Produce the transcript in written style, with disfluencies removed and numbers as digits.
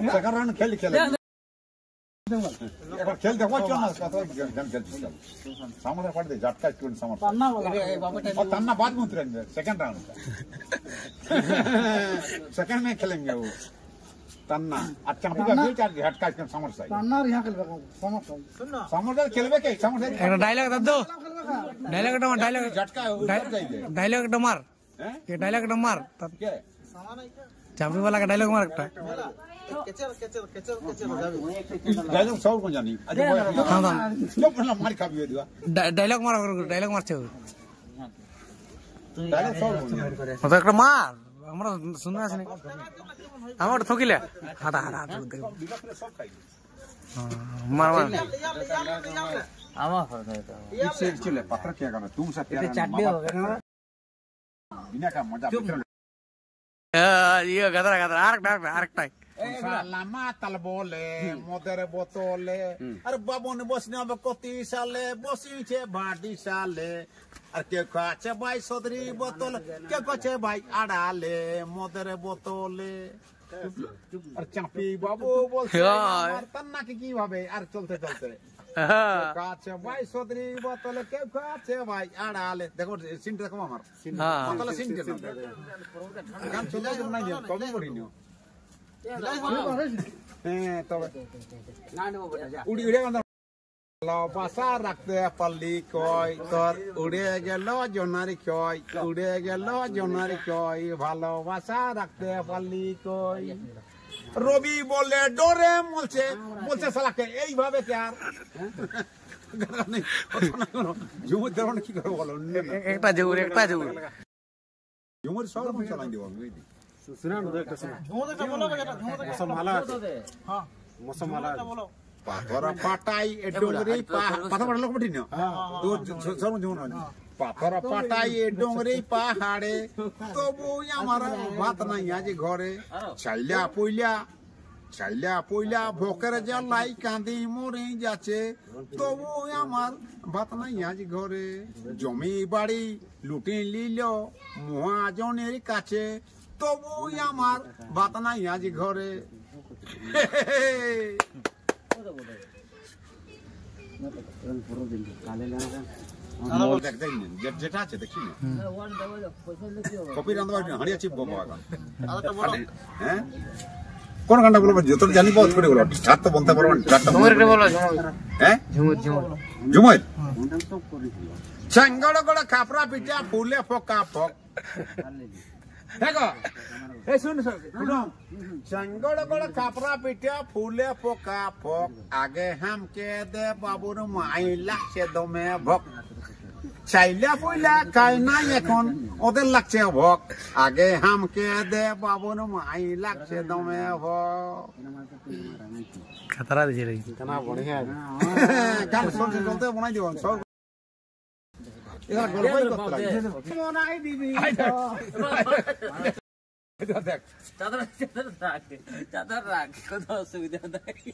second round খেল খেল দেখো চল না কত গেম খেলছিস সামনে পড়ে ঝটকা স্টুডেন্ট সামনে तन्ना बाद में उतरेंगे सेकंड राउंड सेकंड में खेलेंगे वो तन्ना अच्छा हम का भी चार झटका के समर साइड तन्ना यहां खेलबे समर साइड सुन ना समर खेलबे के समर साइड एक डायलॉग दो डायलॉग झटका उतर जाएंगे डायलॉग मार ये डायलॉग मार तब के चाबी वाला का डायलॉग मार एकटा डायलॉग सब को जानी हां हां जो पहला मार खा भी दिया डायलॉग मारছে डायलॉग सब মত একটা মার আমরা শুনে আসনি আমার ঠকিলে হাটা হাটা मार मार आवा इससे चले पत्थर क्या करना तुम सब क्या चटनी हो गया ना बिना का मजा ये गदरा गदरा आरक टाइक lama tal bole modere botole ar babon bosne ab koti sale bosi che badi sale ar ke kache bai sodri botol ke kache bai adale modere botole আর চাপি বাবু বলছে আর তান্না কি ভাবে আর চলতে চলতে কাছে ভাই সদরি বোতলে কেউ কাছে ভাই আড়ালে দেখো সিনটা দেখো আমার বোতলে সিনটা গান চলে যাবে না কবে পড়িনিও হ্যাঁ তবে না নেব বেটা যা উড়ি উড়ে গান লো পাসা রাখতে পাল্লি কই তোর উড়ে গেল জনারি কই উড়ে গেল জনারি কই ভালোবাসা রাখতে পাল্লি কই রবি বলে ডরে বলছে বলছে শালাকে এইভাবে কে আর ঝুমুর দেওয়ান কি করে বলো একটা ঝুমুর ঝুমুর সব রকম চালাই দেব আমি सुना ना एक सुना ঝুমুরটা বলো বেটা मौसम वाला हां मौसम वाला पाथर पाटाई ए डोंगरी पाथर पड़ लोग बटिनो तो सब जोन पाथर पाटाई ए डोंगरी पहाड़े तो वो हमारा बात नहीं आज घरे চাইলা পইলা ভোকের জ্বালাই কাঁদি মরে যাচ্ছে তবু আমার ভাত নাই আজ ঘরে জমি বাড়ি লুটে নিল মহাজনের কাছে তবু আমার ভাত নাই আজ ঘরে যেটা আছে দেখি কপি রান্ধবা হাড়িয়া চিপবো বাবা হ্যাঁ কোন গানটা বলবো যত জানি বহুত করে বলো ছাত তো বলতে পারবো না ঝুমুর কে বলো হ্যাঁ ঝুমুর সাঙ্গড় গড় খাপরা পিঠা ফুলে ফকা ফক দেখো এই শুন সাঙ্গড় গড় খাপরা পিঠা ফুলে ফকা ফক আগে হামকে দে বাবুর মাই লাগছে দমে ভক চাইলা পইলা খাই নাই এখন ওদের লাগছে ভক আগে হামকে দে বাবুর মাই লাগছে দমে ভক खतरा दीजिए रही कितना बढ़िया গান শুনতে শুনতে বানাই দিব সব এবার গল্পই করতে লাগে মনাই দিবি দেখ चादर राख कोई असुविधा नहीं দেখি